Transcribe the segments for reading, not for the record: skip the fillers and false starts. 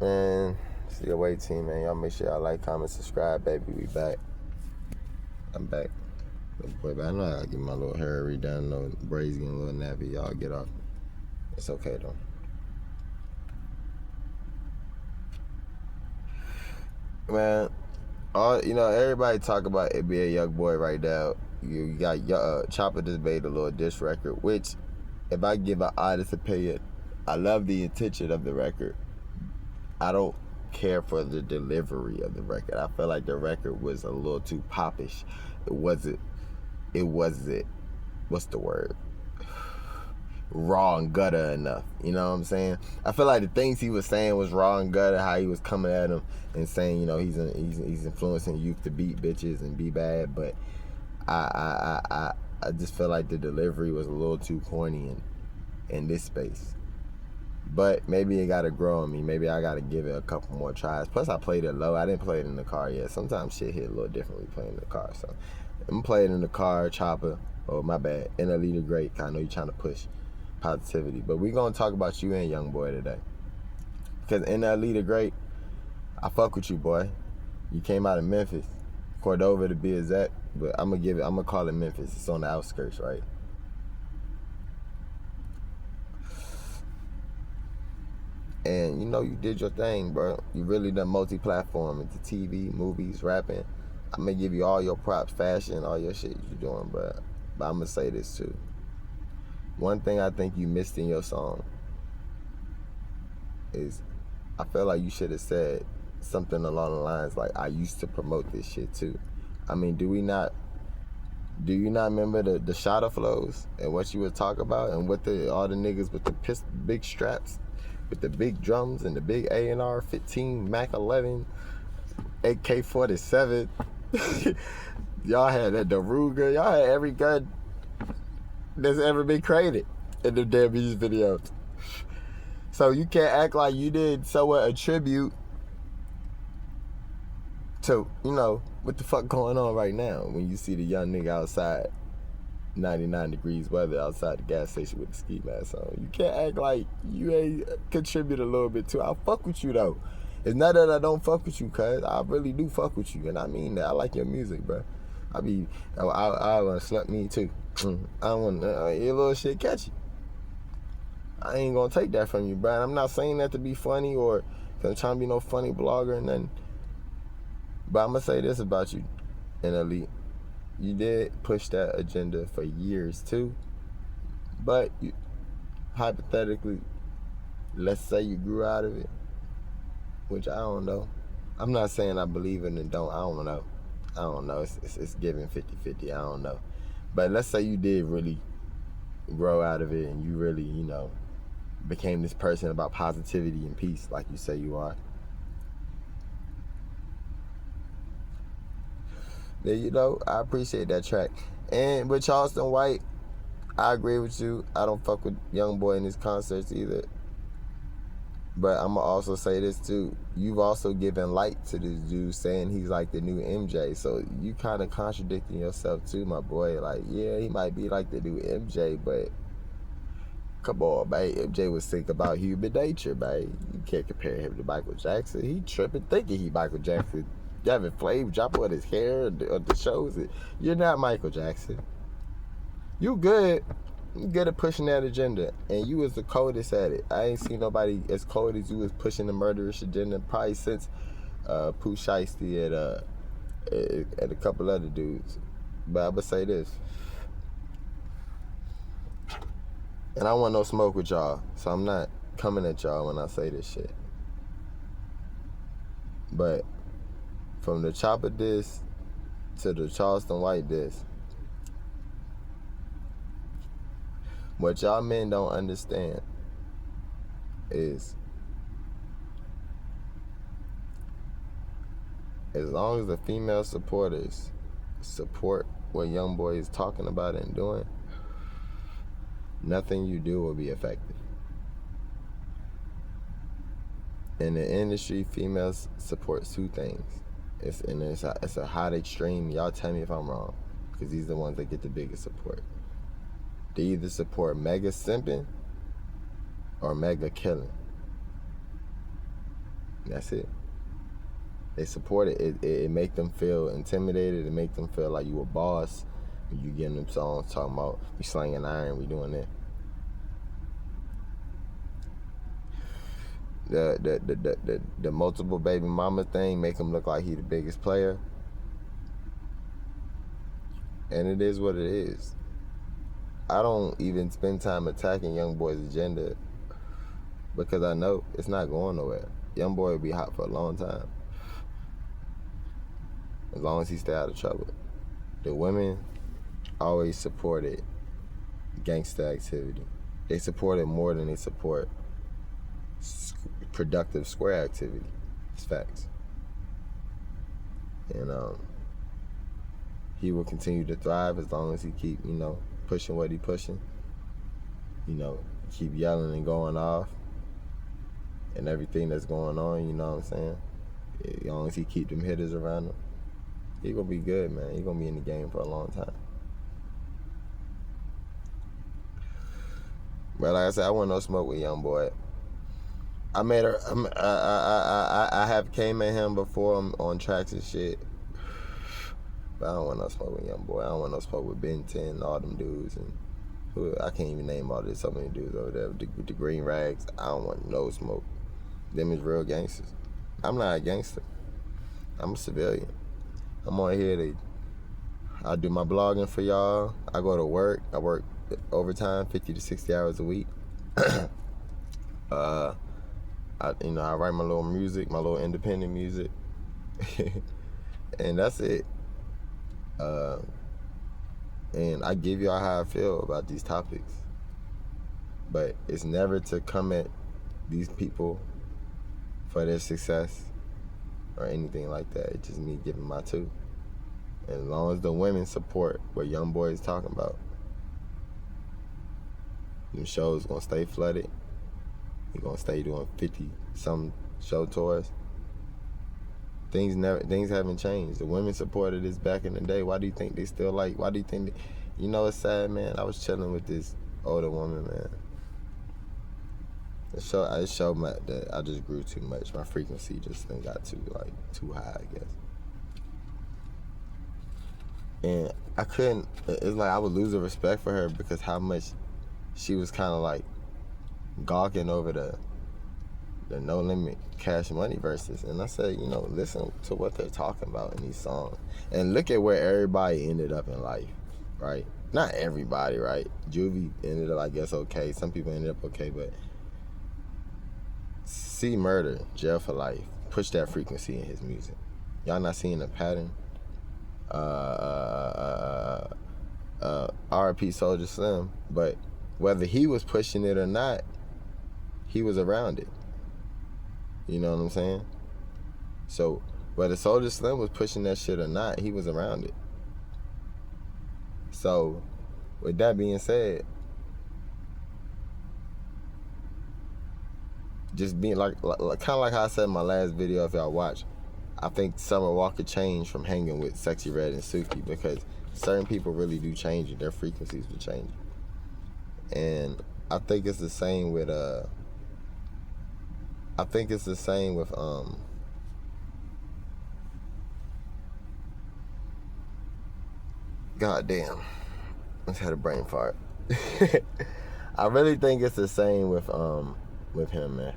Man, it's the away team, man. Y'all make sure y'all like, comment, subscribe, baby. We back. I'm back. Boy, but I know I gotta get my little hair redone, a little braids getting a little nappy. Y'all get off. It's okay though. Man, everybody talk about it being Youngboy right now. You got Chopper just made a little diss record, which, if I give an honest opinion, I love the intention of the record. I don't care for the delivery of the record. I feel like the record was a little too popish. It wasn't, what's the word? Raw and gutter enough. You know what I'm saying? I feel like the things he was saying was raw and gutter, how he was coming at him and saying, he's influencing youth to beat bitches and be bad, but I just feel like the delivery was a little too corny in this space. But maybe it gotta grow on me. Maybe I gotta give it a couple more tries. Plus, I played it low. I didn't play it in the car yet. Sometimes shit hit a little differently playing in the car. So I'm gonna play it in the car, Chopper. Oh, my bad. NLE the Great. I know you're trying to push positivity. But we gonna talk about you and Youngboy today. Because NLE the Great, I fuck with you, boy. You came out of Memphis. Cordova to be exact. But I'm gonna call it Memphis. It's on the outskirts, right? And you did your thing, bro. You really done multi-platform into TV, movies, rapping. I'm gonna give you all your props, fashion, all your shit you doing, bro. But I'm gonna say this too. One thing I think you missed in your song is, I feel like you should have said something along the lines like, I used to promote this shit too. I mean, do you not remember the shotter flows and what you would talk about and what all the niggas with the big straps, with the big drums and the big A&R 15, Mac 11, AK-47. Y'all had that Daruga. Y'all had every gun that's ever been created in the damn music videos. So you can't act like you did somewhat a tribute to, what the fuck going on right now when you see the young nigga outside, 99 degrees weather outside the gas station with the ski mask on. You can't act like you ain't contribute a little bit too. I fuck with you though. It's not that I don't fuck with you, cuz I really do fuck with you, and I mean that. I like your music, bro. I want to slap me too. I want your little shit catchy. I ain't gonna take that from you, bro. I'm not saying that to be funny or cause I'm trying to be no funny blogger or nothing. But I'm gonna say this about you, NLE. You did push that agenda for years too. But hypothetically, let's say you grew out of it, which I don't know. I'm not saying I believe in it, don't. I don't know. It's giving 50-50. I don't know. But let's say you did really grow out of it and you really, became this person about positivity and peace like you say you are. Then, I appreciate that track. And with Charleston White, I agree with you. I don't fuck with Youngboy in his concerts either. But I'm going to also say this too. You've also given light to this dude saying he's like the new MJ. So you kind of contradicting yourself too, my boy. Like, yeah, he might be like the new MJ, but come on, man. MJ was sick about human nature, man. You can't compare him to Michael Jackson. He tripping thinking he Michael Jackson. Having Flav drop on his hair on the shows. You're not Michael Jackson. You good. You good at pushing that agenda, and you was the coldest at it. I ain't seen nobody as cold as you was pushing the murderous agenda probably since Pooh Shiesty and a couple other dudes. But I'm gonna say this, and I want no smoke with y'all, so I'm not coming at y'all when I say this shit. But from the Chopper diss to the Charleston White diss, what y'all men don't understand is, as long as the female supporters support what Youngboy is talking about and doing, nothing you do will be effective. In the industry, females support two things. It's a hot extreme. Y'all tell me if I'm wrong, because these are the ones that get the biggest support. They either support mega simping or mega killing. That's it. They support it. It make them feel intimidated. It make them feel like you a boss. You getting them songs talking about we slanging iron, we doing that. The multiple baby mama thing make him look like he the biggest player. And it is what it is. I don't even spend time attacking Youngboy's agenda because I know it's not going nowhere. Youngboy will be hot for a long time. As long as he stay out of trouble. The women always supported gangster activity. They support it more than they support productive square activity. It's facts. And he will continue to thrive as long as he keep, pushing what he pushing. Keep yelling and going off and everything that's going on, you know what I'm saying? As long as he keep them hitters around him, he gonna be good, man. He gonna be in the game for a long time. But like I said, I want no smoke with Youngboy. I have came at him before on tracks and shit. But I don't want no smoke with Youngboy. I don't want no smoke with Ben 10, all them dudes, and I can't even name all this. So many dudes over there with the green rags. I don't want no smoke. Them is real gangsters. I'm not a gangster. I'm a civilian. I'm on here I do my blogging for y'all. I go to work. I work overtime, 50 to 60 hours a week. I write my little music, my little independent music, and that's it. And I give y'all how I feel about these topics, but it's never to come at these people for their success or anything like that. It's just me giving my two. And as long as the women support what Youngboy is talking about, them shows gonna stay flooded. He gonna stay doing 50-some show tours. Things haven't changed. The women supported this back in the day. Why do you think they still like? Why do you think? It's sad, man. I was chilling with this older woman, man. It showed that I just grew too much. My frequency just got too high, I guess. And I couldn't. It's like I would lose the respect for her because how much she was kind of like gawking over the No Limit Cash Money verses. And I said, listen to what they're talking about in these songs. And look at where everybody ended up in life, right? Not everybody, right? Juvie ended up, I guess, okay. Some people ended up okay, but C Murder, Jail for Life, push that frequency in his music. Y'all not seeing a pattern? R.I.P. Soulja Slim, but whether he was pushing it or not, he was around it. You know what I'm saying? So whether Soulja Slim was pushing that shit or not, he was around it. So with that being said, just being like kind of like how I said in my last video, if y'all watch, I think Summer Walker changed from hanging with Sexy Red and Suki because certain people really do change it. Their frequencies will change. And I think it's the same with goddamn, I just had a brain fart. I really think it's the same with him, man.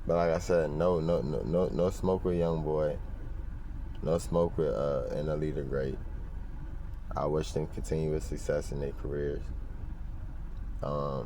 But like I said, no smoke with Youngboy. No smoke with NLE the Great. I wish them continuous success in their careers. I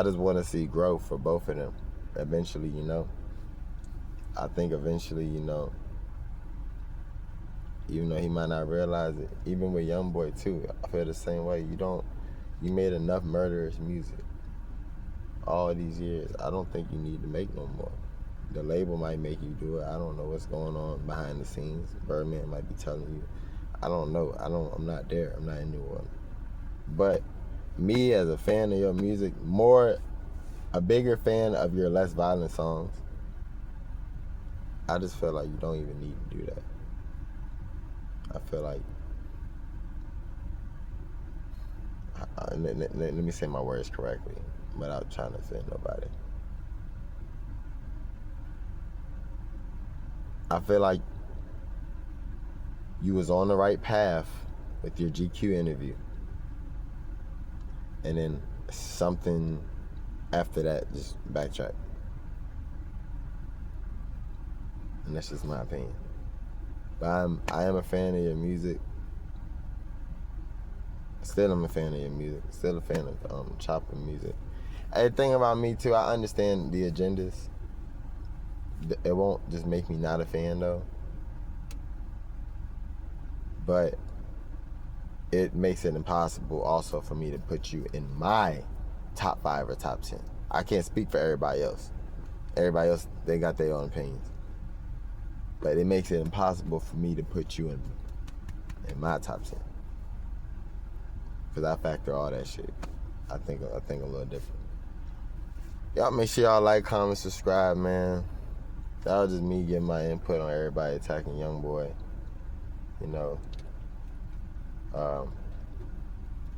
just want to see growth for both of them. Eventually, I think eventually, even though he might not realize it, even with Youngboy too, I feel the same way. You made enough murderous music all these years. I don't think you need to make no more. The label might make you do it. I don't know what's going on behind the scenes. Birdman might be telling you. I don't know. I'm not there. I'm not in New Orleans. But me as a fan of your music, a bigger fan of your less violent songs, I just feel like you don't even need to do that. I feel like let me say my words correctly without trying to offend nobody. I feel like you was on the right path with your GQ interview, and then something after that just backtrack. And that's just my opinion. But I am a fan of your music. Still I'm a fan of your music. Still a fan of Chopper music. The thing about me too, I understand the agendas. It won't just make me not a fan though. But it makes it impossible also for me to put you in my top 5 or top 10. I can't speak for everybody else. Everybody else, they got their own opinions. But it makes it impossible for me to put you in my top 10. Because I factor all that shit. I think a little different. Y'all make sure y'all like, comment, subscribe, man. That was just me getting my input on everybody attacking Youngboy. You know,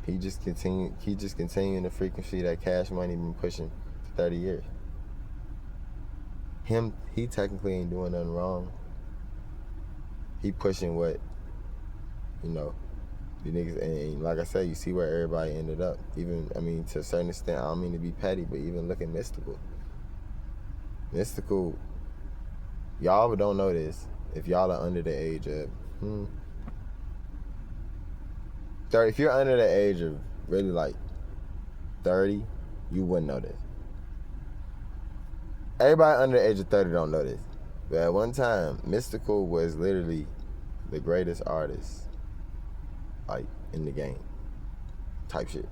he just continuing the frequency that Cash Money been pushing for 30 years. He technically ain't doing nothing wrong. He pushing what, you know, the niggas, and like I said, you see where everybody ended up. Even, I mean, to a certain extent, I don't mean to be petty, but even looking Mystical. Mystical, y'all don't know this. If y'all are under the age of 30, if you're under the age of really like 30, you wouldn't know this. Everybody under the age of 30 don't know this. But at one time, Mystical was literally the greatest artist, like, in the game, type shit.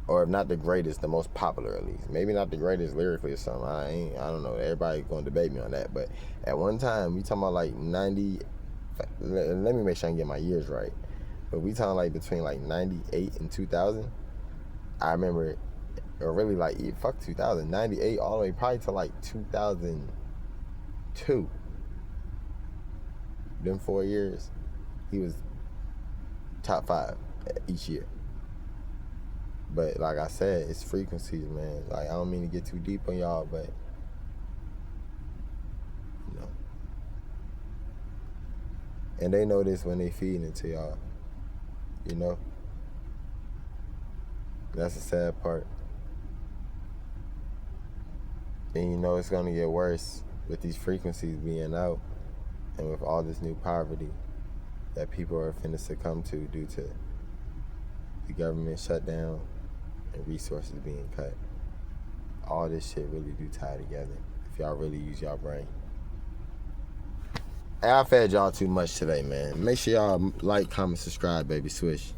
Or if not the greatest, the most popular at least. Maybe not the greatest lyrically or something. I don't know. Everybody gonna debate me on that. But at one time, we talking about like 90. Let me make sure I get my years right. But we talking like between like 98 and 2000. I remember, or really like fuck 2000, 98 all the way probably to like 2002. Them 4 years, he was top 5 each year. But like I said, it's frequencies, man. Like, I don't mean to get too deep on y'all, but you know. And they know this when they feeding it to y'all. You know? That's the sad part. And you know it's gonna get worse with these frequencies being out and with all this new poverty that people are finna succumb to due to the government shutdown and resources being cut. All this shit really do tie together if y'all really use y'all brain. Hey, I fed y'all too much today, man. Make sure y'all like, comment, subscribe, baby. Swish.